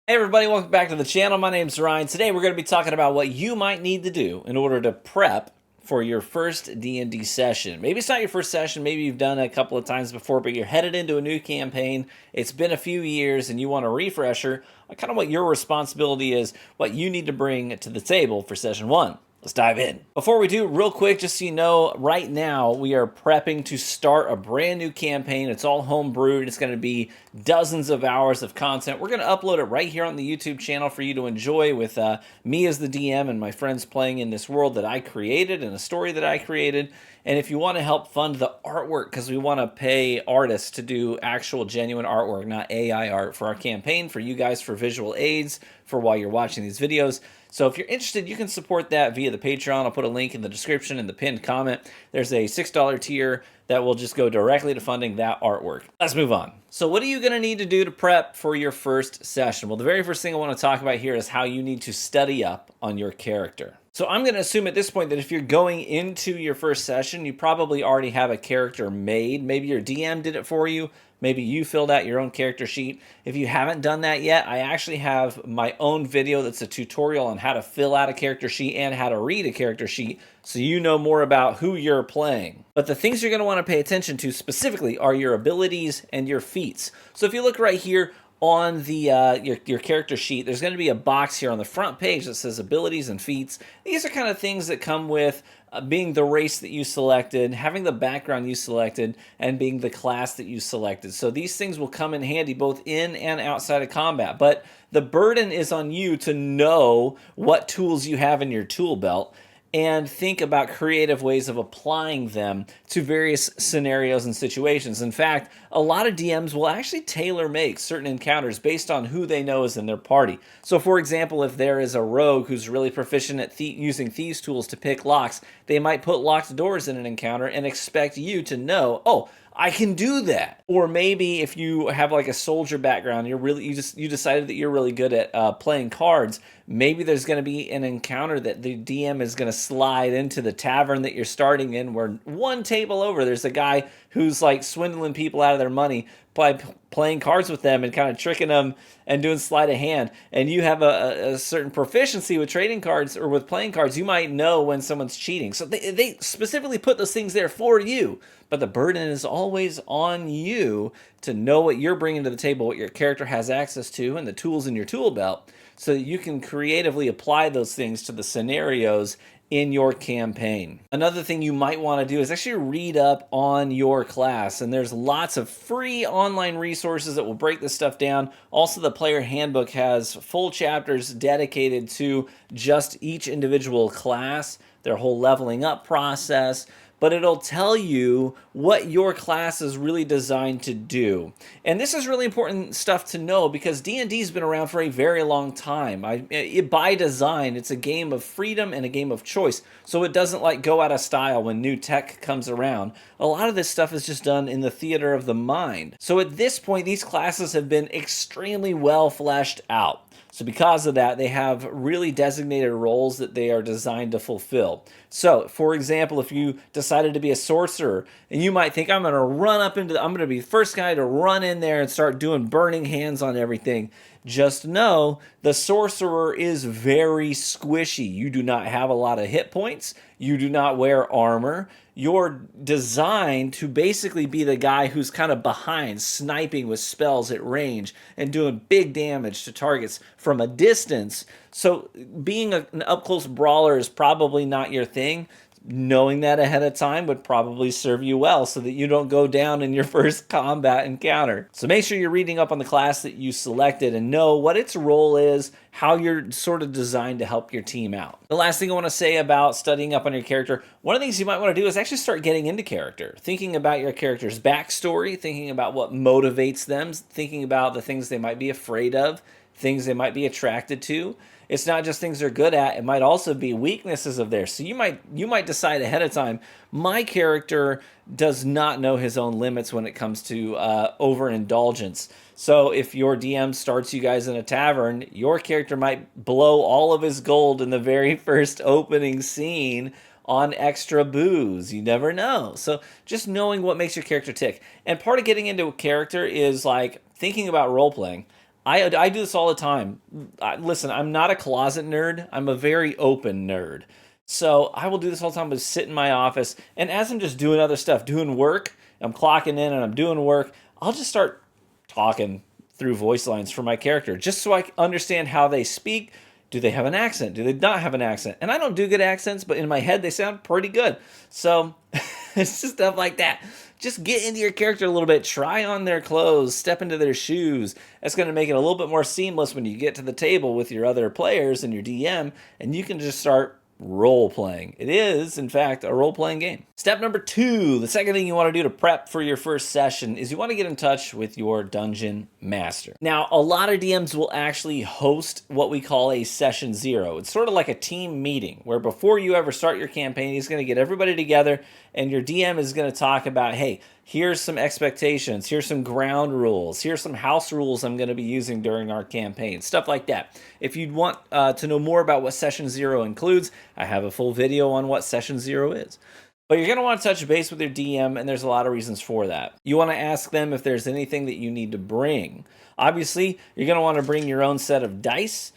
Hey everybody, welcome back to the channel. My name's Ryan. Today we're going to be talking about what you might need to do in order to prep for your first D&D session. Maybe it's not your first session, maybe you've done it a couple of times before, but you're headed into a new campaign. It's been a few years and you want a refresher. Kind of what your responsibility is, what you need to bring to the table for session one. Let's dive in. Before we do, real quick, just so you know, right now we are prepping to start a brand new campaign. It's all homebrewed. It's going to be dozens of hours of content. We're going to upload it right here on the YouTube channel for you to enjoy with me as the DM and my friends playing in this world that I created and a story that I created. And if you want to help fund the artwork, because we want to pay artists to do actual genuine artwork, not AI art, for our campaign, for you guys, for visual aids, for while you're watching these videos. So if you're interested, you can support that via the Patreon. I'll put a link in the description in the pinned comment. There's a $6 tier that will just go directly to funding that artwork. Let's move on. So what are you going to need to do to prep for your first session? Well, the very first thing I want to talk about here is how you need to study up on your character. So I'm going to assume at this point that if you're going into your first session, you probably already have a character made. Maybe your DM did it for you. Maybe you filled out your own character sheet. If you haven't done that yet, I actually have my own video that's a tutorial on how to fill out a character sheet and how to read a character sheet so you know more about who you're playing. But the things you're going to want to pay attention to specifically are your abilities and your feats. So if you look right here, on the your character sheet, there's going to be a box here on the front page that says abilities and feats. These are kind of things that come with being the race that you selected, having the background you selected, and being the class that you selected. So these things will come in handy both in and outside of combat. But the burden is on you to know what tools you have in your tool belt and think about creative ways of applying them to various scenarios and situations. In fact, a lot of DMs will actually tailor-make certain encounters based on who they know is in their party. So for example, if there is a rogue who's really proficient at using thieves' tools to pick locks, they might put locked doors in an encounter and expect you to know, oh, I can do that. Or maybe if you have like a soldier background, you decided that you're really good at playing cards. Maybe there's going to be an encounter that the DM is going to slide into the tavern that you're starting in, where one table over there's a guy who's like swindling people out of their money by playing cards with them and kind of tricking them and doing sleight of hand. And you have a certain proficiency with trading cards or with playing cards. You might know when someone's cheating. So they specifically put those things there for you. But the burden is always on you to know what you're bringing to the table, what your character has access to, and the tools in your tool belt, so that you can creatively apply those things to the scenarios in your campaign. Another thing you might want to do is actually read up on your class, and there's lots of free online resources that will break this stuff down. Also, the player handbook has full chapters dedicated to just each individual class, their whole leveling up process, but it'll tell you what your class is really designed to do. And this is really important stuff to know because D&D's been around for a very long time. By design, it's a game of freedom and a game of choice, so it doesn't like go out of style when new tech comes around. A lot of this stuff is just done in the theater of the mind. So at this point, these classes have been extremely well fleshed out. So because of that, they have really designated roles that they are designed to fulfill. So, for example, if you decided to be a sorcerer, and you might think, I'm going to be the first guy to run in there and start doing burning hands on everything. Just know the sorcerer is very squishy. You do not have a lot of hit points. You do not wear armor. You're designed to basically be the guy who's kind of behind, sniping with spells at range and doing big damage to targets from a distance. So being an up-close brawler is probably not your thing. Knowing that ahead of time would probably serve you well so that you don't go down in your first combat encounter. So make sure you're reading up on the class that you selected and know what its role is, how you're sort of designed to help your team out. The last thing I want to say about studying up on your character, one of the things you might want to do is actually start getting into character, thinking about your character's backstory, thinking about what motivates them, thinking about the things they might be afraid of, things they might be attracted to. It's not just things they're good at, it might also be weaknesses of theirs. So you might decide ahead of time, my character does not know his own limits when it comes to overindulgence. So if your DM starts you guys in a tavern, your character might blow all of his gold in the very first opening scene on extra booze. You never know. So just knowing what makes your character tick. And part of getting into a character is like thinking about role-playing. I do this all the time. Listen, I'm not a closet nerd. I'm a very open nerd. So I will do this all the time. But sit in my office, and as I'm just doing other stuff, doing work, I'm clocking in and I'm doing work. I'll just start talking through voice lines for my character, just so I understand how they speak. Do they have an accent? Do they not have an accent? And I don't do good accents, but in my head they sound pretty good. So it's just stuff like that. Just get into your character a little bit. Try on their clothes. Step into their shoes. That's going to make it a little bit more seamless when you get to the table with your other players and your DM, and you can just start role playing. It is, in fact, a role playing game. Step number 2, the second thing you want to do to prep for your first session is you want to get in touch with your dungeon master. Now, a lot of DMs will actually host what we call a session 0. It's sort of like a team meeting where before you ever start your campaign, he's going to get everybody together and your DM is going to talk about, hey, here's some expectations, here's some ground rules, here's some house rules I'm going to be using during our campaign, stuff like that. If you'd want to know more about what Session 0 includes, I have a full video on what Session 0 is. But you're going to want to touch base with your DM, and there's a lot of reasons for that. You want to ask them if there's anything that you need to bring. Obviously, you're going to want to bring your own set of dice,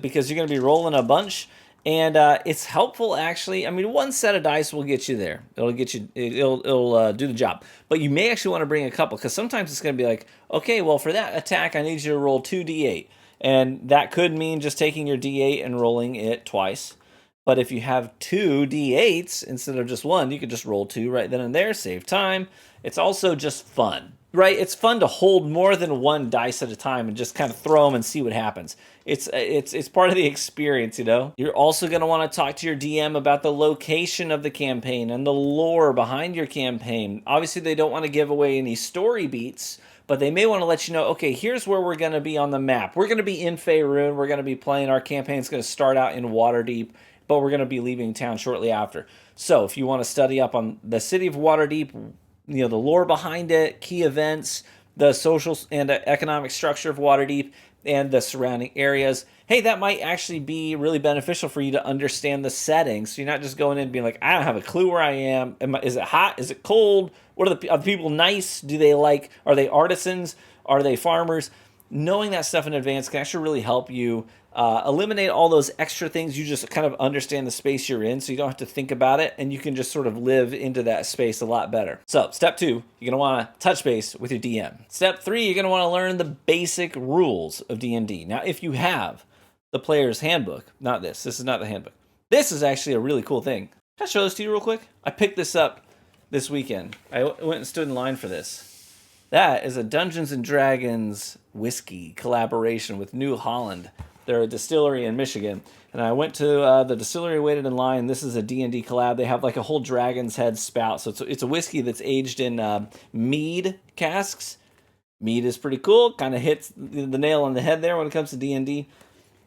because you're going to be rolling a bunch. And it's helpful, actually. I mean, one set of dice will get you there. It'll get you. It'll do the job. But you may actually want to bring a couple, because sometimes it's going to be like, okay, well, for that attack, I need you to roll 2d8, and that could mean just taking your d8 and rolling it twice. But if you have 2 d8s instead of just 1, you could just roll 2 right then and there, save time. It's also just fun, right? It's fun to hold more than 1 dice at a time and just kind of throw them and see what happens. It's part of the experience, you know? You're also going to want to talk to your DM about the location of the campaign and the lore behind your campaign. Obviously, they don't want to give away any story beats, but they may want to let you know, okay, here's where we're going to be on the map. We're going to be in Faerun. We're going to be playing. Our campaign's going to start out in Waterdeep, but we're going to be leaving town shortly after. So if you want to study up on the city of Waterdeep, you know, the lore behind it, key events, the social and economic structure of Waterdeep, and the surrounding areas, hey, that might actually be really beneficial for you to understand the setting. So you're not just going in and being like, I don't have a clue where I am. Is it hot? Is it cold? Are the people nice? Do they are they artisans? Are they farmers? Knowing that stuff in advance can actually really help you eliminate all those extra things. You just kind of understand the space you're in, so you don't have to think about it, and you can just sort of live into that space a lot better. So step 2, you're going to want to touch base with your DM. Step 3, you're going to want to learn the basic rules of D&D. Now, if you have the player's handbook, this is not the handbook. This is actually a really cool thing. Can I show this to you real quick? I picked this up this weekend. I went and stood in line for this. That is a Dungeons & Dragons whiskey collaboration with New Holland. They're a distillery in Michigan. And I went to the distillery, waited in line. This is a D&D collab. They have like a whole dragon's head spout. So it's a whiskey that's aged in mead casks. Mead is pretty cool. Kind of hits the nail on the head there when it comes to D&D.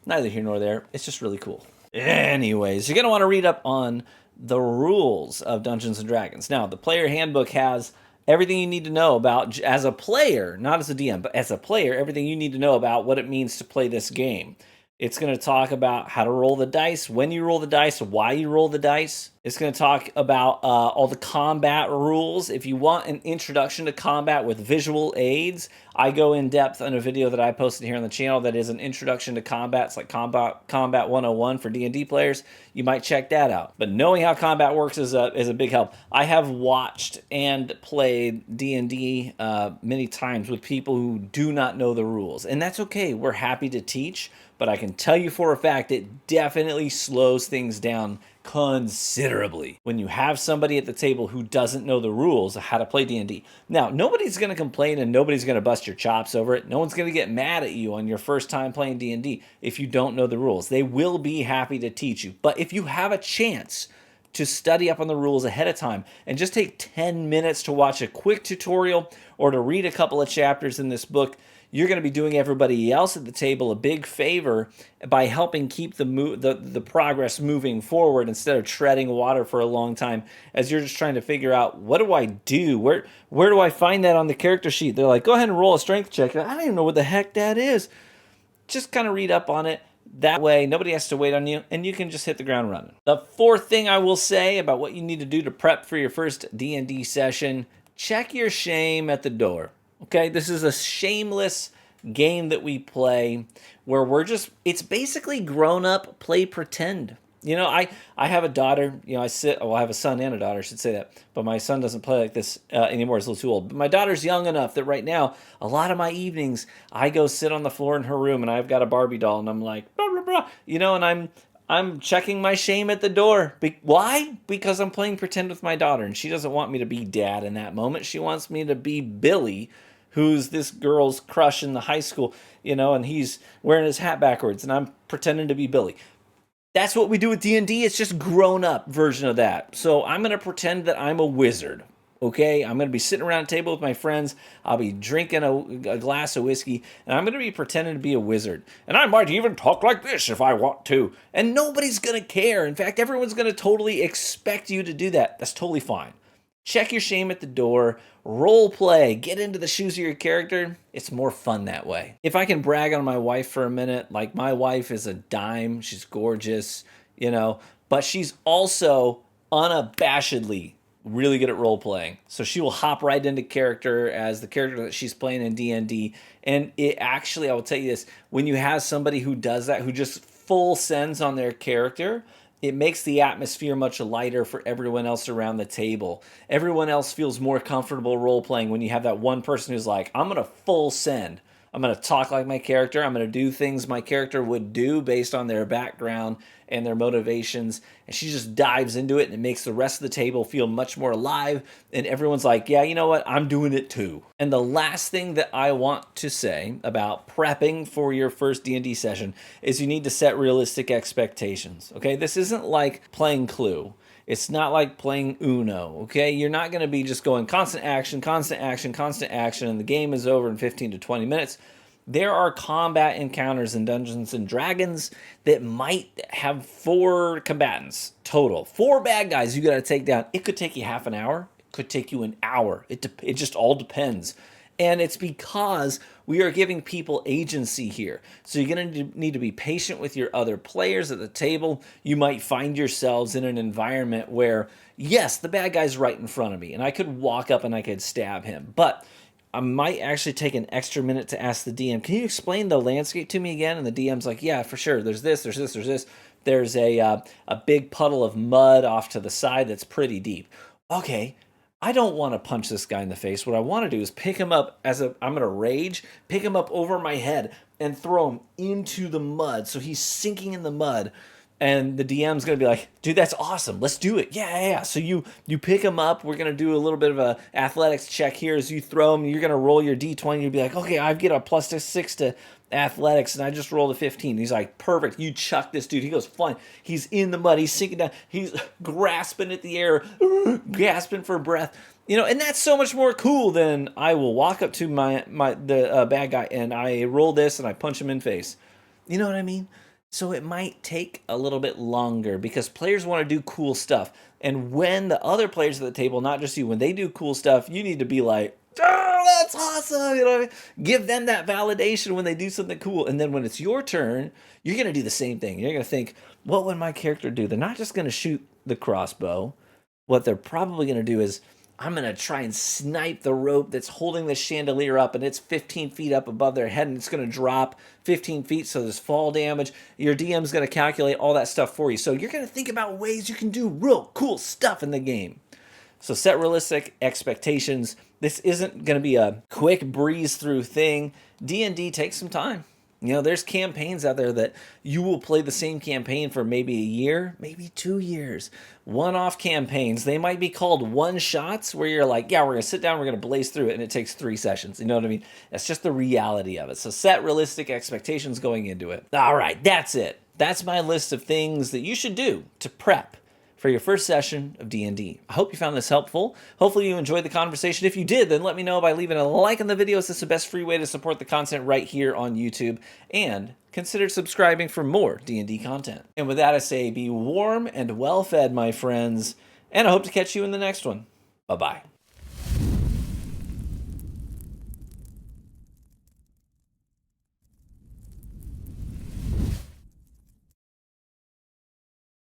Neither here nor there. It's just really cool. Anyways, you're going to want to read up on the rules of Dungeons & Dragons. Now, the player handbook has everything you need to know about, as a player, not as a DM, but as a player, everything you need to know about what it means to play this game. It's going to talk about how to roll the dice, when you roll the dice, why you roll the dice. It's going to talk about all the combat rules. If you want an introduction to combat with visual aids, I go in depth on a video that I posted here on the channel that is an introduction to combat. It's like Combat 101 for D&D players. You might check that out. But knowing how combat works is a big help. I have watched and played D&D many times with people who do not know the rules. And that's okay. We're happy to teach. But I can tell you for a fact it definitely slows things down considerably when you have somebody at the table who doesn't know the rules of how to play D&D. Now, nobody's going to complain and nobody's going to bust your chops over it. No one's going to get mad at you on your first time playing D&D if you don't know the rules. They will be happy to teach you. But if you have a chance to study up on the rules ahead of time and just take 10 minutes to watch a quick tutorial or to read a couple of chapters in this book, you're going to be doing everybody else at the table a big favor by helping keep the progress moving forward instead of treading water for a long time as you're just trying to figure out, what do I do? Where do I find that on the character sheet? They're like, go ahead and roll a strength check. I don't even know what the heck that is. Just kind of read up on it. That way, nobody has to wait on you, and you can just hit the ground running. The fourth thing I will say about what you need to do to prep for your first D&D session, check your shame at the door. Okay, this is a shameless game that we play where it's basically grown up play pretend. I have a daughter. I have a son and a daughter, I should say that. But my son doesn't play like this anymore. He's a little too old. But my daughter's young enough that right now, a lot of my evenings, I go sit on the floor in her room and I've got a Barbie doll and I'm like, blah, blah, blah, and I'm checking my shame at the door. Why? Because I'm playing pretend with my daughter and she doesn't want me to be dad in that moment. She wants me to be Billy, who's this girl's crush in the high school, and he's wearing his hat backwards and I'm pretending to be Billy. That's what we do with D&D. It's just grown up version of that. So I'm going to pretend that I'm a wizard. Okay, I'm going to be sitting around a table with my friends. I'll be drinking a glass of whiskey, and I'm going to be pretending to be a wizard. And I might even talk like this if I want to. And nobody's going to care. In fact, everyone's going to totally expect you to do that. That's totally fine. Check your shame at the door, role play, get into the shoes of your character. It's more fun that way. If I can brag on my wife for a minute, like my wife is a dime, she's gorgeous, but she's also unabashedly really good at role playing. So she will hop right into character as the character that she's playing in D&D. And it actually, I will tell you this, when you have somebody who does that, who just full sends on their character, it makes the atmosphere much lighter for everyone else around the table. Everyone else feels more comfortable role-playing when you have that one person who's like, I'm going to full send. I'm going to talk like my character. I'm going to do things my character would do based on their background and their motivations. And she just dives into it and it makes the rest of the table feel much more alive. And everyone's like, yeah, you know what? I'm doing it too. And the last thing that I want to say about prepping for your first D&D session is you need to set realistic expectations. Okay, this isn't like playing Clue. It's not like playing Uno, okay? You're not going to be just going constant action, constant action, constant action, and the game is over in 15 to 20 minutes. There are combat encounters in Dungeons and Dragons that might have 4 combatants total. 4 bad guys you got to take down. It could take you half an hour. It could take you an hour. It just all depends. And it's because we are giving people agency here. So you're going to need to be patient with your other players at the table. You might find yourselves in an environment where, yes, the bad guy's right in front of me, and I could walk up and I could stab him. But I might actually take an extra minute to ask the DM, can you explain the landscape to me again? And the DM's like, yeah, for sure. There's this, there's this, there's this. There's a big puddle of mud off to the side that's pretty deep. Okay. I don't want to punch this guy in the face. What I want to do is pick him up I'm going to rage, pick him up over my head and throw him into the mud. So he's sinking in the mud. And the DM's going to be like, dude, that's awesome. Let's do it. Yeah. So you pick him up. We're going to do a little bit of a athletics check here. As you throw him, you're going to roll your D20. You'll be like, okay, I get a +6 to athletics, and I just rolled a 15. He's like, perfect. You chuck this dude. He goes flying. He's in the mud. He's sinking down. He's grasping at the air, gasping for breath. And that's so much more cool than I will walk up to the bad guy and I roll this and I punch him in face. You know what I mean? So it might take a little bit longer because players want to do cool stuff. And when the other players at the table, not just you, when they do cool stuff, you need to be like, oh, that's awesome. You know what I mean? Give them that validation when they do something cool. And then when it's your turn, you're going to do the same thing. You're going to think, what would my character do? They're not just going to shoot the crossbow. What they're probably going to do is, I'm going to try and snipe the rope that's holding the chandelier up, and it's 15 feet up above their head, and it's going to drop 15 feet, so there's fall damage. Your DM's going to calculate all that stuff for you. So you're going to think about ways you can do real cool stuff in the game. So set realistic expectations. This isn't going to be a quick breeze through thing. D&D takes some time. There's campaigns out there that you will play the same campaign for maybe a year, maybe 2 years. One-off campaigns. They might be called one-shots where you're like, yeah, we're going to sit down, we're going to blaze through it, and it takes 3 sessions. You know what I mean? That's just the reality of it. So set realistic expectations going into it. All right, that's it. That's my list of things that you should do to prep for your first session of D&D. I hope you found this helpful. Hopefully you enjoyed the conversation. If you did, then let me know by leaving a like on the video. It's the best free way to support the content right here on YouTube. And consider subscribing for more D&D content. And with that, I say be warm and well-fed, my friends. And I hope to catch you in the next one. Bye-bye.